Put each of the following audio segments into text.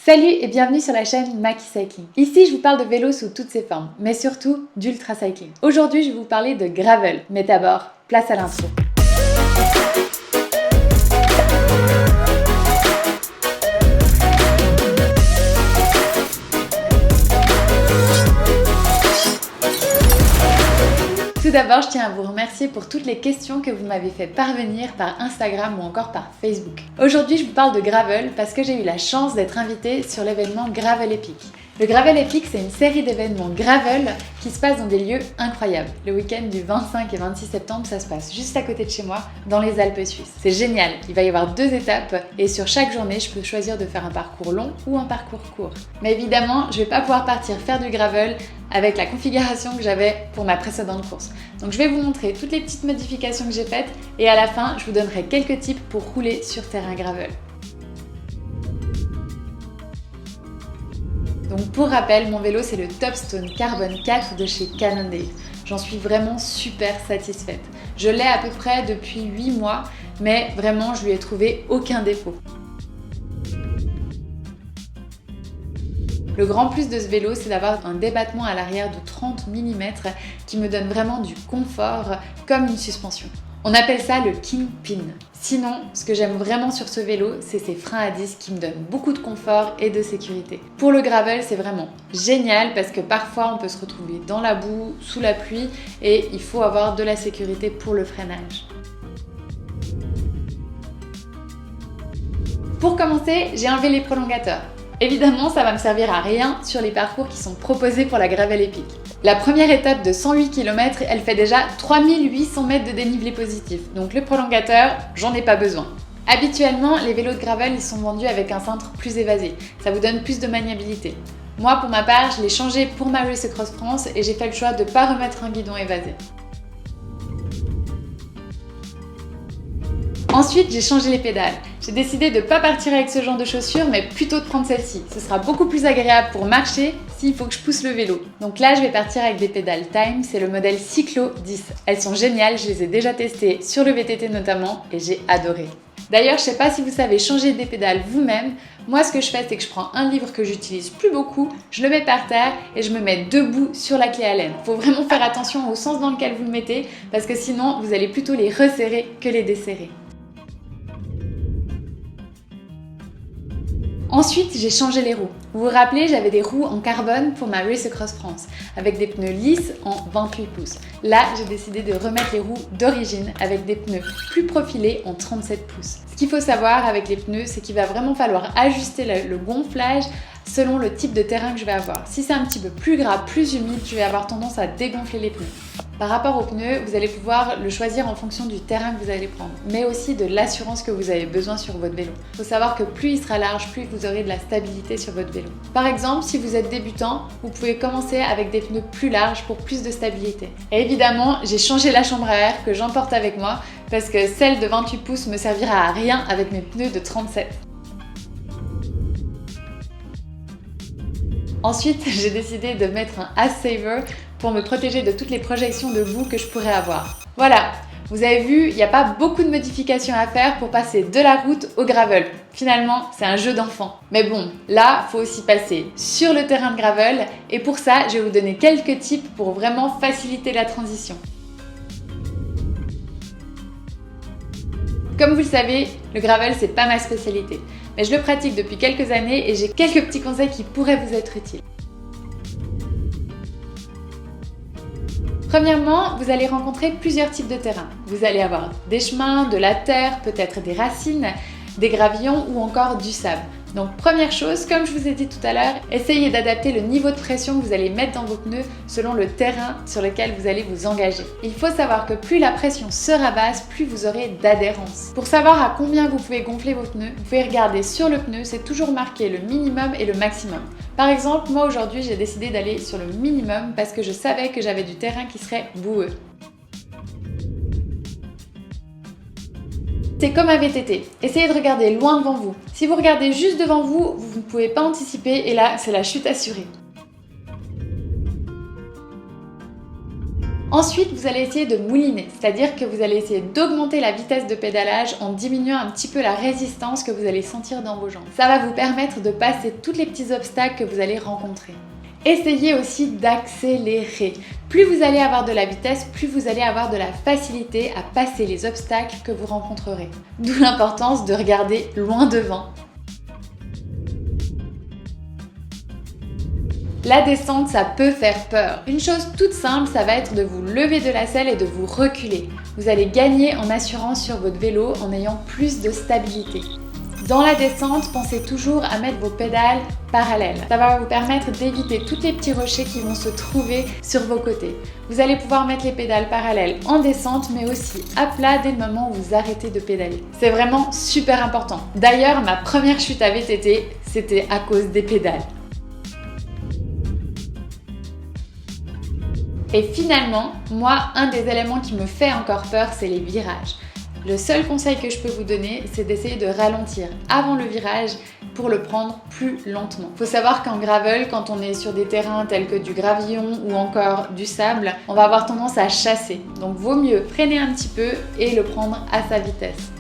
Salut et bienvenue sur la chaîne Maki Cycling. Ici, je vous parle de vélo sous toutes ses formes, mais surtout d'ultra cycling. Aujourd'hui, je vais vous parler de gravel, mais d'abord, place à l'intro. Tout d'abord, je tiens à vous remercier pour toutes les questions que vous m'avez fait parvenir par Instagram ou encore par Facebook. Aujourd'hui, je vous parle de gravel parce que j'ai eu la chance d'être invitée sur l'événement Gravel Epic. Le Gravel Epic, c'est une série d'événements gravel qui se passe dans des lieux incroyables. Le week-end du 25 et 26 septembre, ça se passe juste à côté de chez moi, dans les Alpes suisses. C'est génial, il va y avoir 2 étapes et sur chaque journée, je peux choisir de faire un parcours long ou un parcours court. Mais évidemment, je vais pas pouvoir partir faire du gravel avec la configuration que j'avais pour ma précédente course. Donc je vais vous montrer toutes les petites modifications que j'ai faites et à la fin, je vous donnerai quelques tips pour rouler sur terrain gravel. Donc pour rappel, mon vélo c'est le Topstone Carbon 4 de chez Cannondale. J'en suis vraiment super satisfaite. Je l'ai à peu près depuis 8 mois, mais vraiment je lui ai trouvé aucun défaut. Le grand plus de ce vélo, c'est d'avoir un débattement à l'arrière de 30 mm qui me donne vraiment du confort comme une suspension. On appelle ça le Kingpin. Sinon, ce que j'aime vraiment sur ce vélo, c'est ses freins à disque qui me donnent beaucoup de confort et de sécurité. Pour le gravel, c'est vraiment génial parce que parfois on peut se retrouver dans la boue, sous la pluie et il faut avoir de la sécurité pour le freinage. Pour commencer, j'ai enlevé les prolongateurs. Évidemment, ça va me servir à rien sur les parcours qui sont proposés pour la Gravel Epic. La première étape de 108 km, elle fait déjà 3800 mètres de dénivelé positif, donc le prolongateur, j'en ai pas besoin. Habituellement, les vélos de gravel, ils sont vendus avec un cintre plus évasé, ça vous donne plus de maniabilité. Moi, pour ma part, je l'ai changé pour ma Race Across France et j'ai fait le choix de ne pas remettre un guidon évasé. Ensuite, j'ai changé les pédales. J'ai décidé de ne pas partir avec ce genre de chaussures, mais plutôt de prendre celle-ci. Ce sera beaucoup plus agréable pour marcher s'il faut que je pousse le vélo. Donc là, je vais partir avec des pédales Time, c'est le modèle Cyclo 10. Elles sont géniales, je les ai déjà testées sur le VTT notamment et j'ai adoré. D'ailleurs, je sais pas si vous savez changer des pédales vous-même. Moi, ce que je fais, c'est que je prends un livre que j'utilise plus beaucoup, je le mets par terre et je me mets debout sur la clé Allen. Faut vraiment faire attention au sens dans lequel vous le mettez parce que sinon, vous allez plutôt les resserrer que les desserrer. Ensuite, j'ai changé les roues. Vous vous rappelez, j'avais des roues en carbone pour ma Race Across France, avec des pneus lisses en 28 pouces. Là, j'ai décidé de remettre les roues d'origine avec des pneus plus profilés en 37 pouces. Ce qu'il faut savoir avec les pneus, c'est qu'il va vraiment falloir ajuster le gonflage selon le type de terrain que je vais avoir. Si c'est un petit peu plus gras, plus humide, je vais avoir tendance à dégonfler les pneus. Par rapport aux pneus, vous allez pouvoir le choisir en fonction du terrain que vous allez prendre, mais aussi de l'assurance que vous avez besoin sur votre vélo. Il faut savoir que plus il sera large, plus vous aurez de la stabilité sur votre vélo. Par exemple, si vous êtes débutant, vous pouvez commencer avec des pneus plus larges pour plus de stabilité. Et évidemment, j'ai changé la chambre à air que j'emporte avec moi parce que celle de 28 pouces me servira à rien avec mes pneus de 37. Ensuite, j'ai décidé de mettre un Ass Saver pour me protéger de toutes les projections de boue que je pourrais avoir. Voilà, vous avez vu, il n'y a pas beaucoup de modifications à faire pour passer de la route au gravel. Finalement, c'est un jeu d'enfant. Mais bon, là, il faut aussi passer sur le terrain de gravel et pour ça, je vais vous donner quelques tips pour vraiment faciliter la transition. Comme vous le savez, le gravel, c'est pas ma spécialité. Mais je le pratique depuis quelques années et j'ai quelques petits conseils qui pourraient vous être utiles. Premièrement, vous allez rencontrer plusieurs types de terrains. Vous allez avoir des chemins, de la terre, peut-être des racines, des gravillons ou encore du sable. Donc première chose, comme je vous ai dit tout à l'heure, essayez d'adapter le niveau de pression que vous allez mettre dans vos pneus selon le terrain sur lequel vous allez vous engager. Il faut savoir que plus la pression sera basse, plus vous aurez d'adhérence. Pour savoir à combien vous pouvez gonfler vos pneus, vous pouvez regarder sur le pneu, c'est toujours marqué le minimum et le maximum. Par exemple, moi aujourd'hui j'ai décidé d'aller sur le minimum parce que je savais que j'avais du terrain qui serait boueux. C'est comme un VTT, essayez de regarder loin devant vous. Si vous regardez juste devant vous, vous ne pouvez pas anticiper et là, c'est la chute assurée. Ensuite, vous allez essayer de mouliner, c'est-à-dire que vous allez essayer d'augmenter la vitesse de pédalage en diminuant un petit peu la résistance que vous allez sentir dans vos jambes. Ça va vous permettre de passer tous les petits obstacles que vous allez rencontrer. Essayez aussi d'accélérer. Plus vous allez avoir de la vitesse, plus vous allez avoir de la facilité à passer les obstacles que vous rencontrerez. D'où l'importance de regarder loin devant. La descente, ça peut faire peur. Une chose toute simple, ça va être de vous lever de la selle et de vous reculer. Vous allez gagner en assurance sur votre vélo en ayant plus de stabilité. Dans la descente, pensez toujours à mettre vos pédales parallèles. Ça va vous permettre d'éviter tous les petits rochers qui vont se trouver sur vos côtés. Vous allez pouvoir mettre les pédales parallèles en descente, mais aussi à plat dès le moment où vous arrêtez de pédaler. C'est vraiment super important. D'ailleurs, ma première chute à VTT, c'était à cause des pédales. Et finalement, moi, un des éléments qui me fait encore peur, c'est les virages. Le seul conseil que je peux vous donner, c'est d'essayer de ralentir avant le virage pour le prendre plus lentement. Il faut savoir qu'en gravel, quand on est sur des terrains tels que du gravillon ou encore du sable, on va avoir tendance à chasser. Donc vaut mieux freiner un petit peu et le prendre à sa vitesse.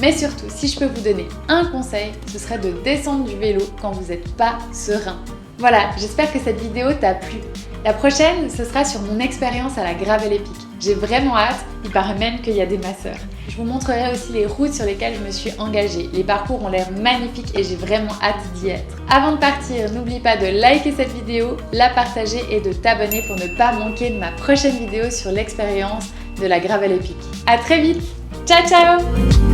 Mais surtout, si je peux vous donner un conseil, ce serait de descendre du vélo quand vous n'êtes pas serein. Voilà, j'espère que cette vidéo t'a plu. La prochaine, ce sera sur mon expérience à la Gravel Epic. J'ai vraiment hâte, il paraît même qu'il y a des masseurs. Je vous montrerai aussi les routes sur lesquelles je me suis engagée. Les parcours ont l'air magnifiques et j'ai vraiment hâte d'y être. Avant de partir, n'oublie pas de liker cette vidéo, la partager et de t'abonner pour ne pas manquer de ma prochaine vidéo sur l'expérience de la Gravel Epic. À très vite. Ciao ciao!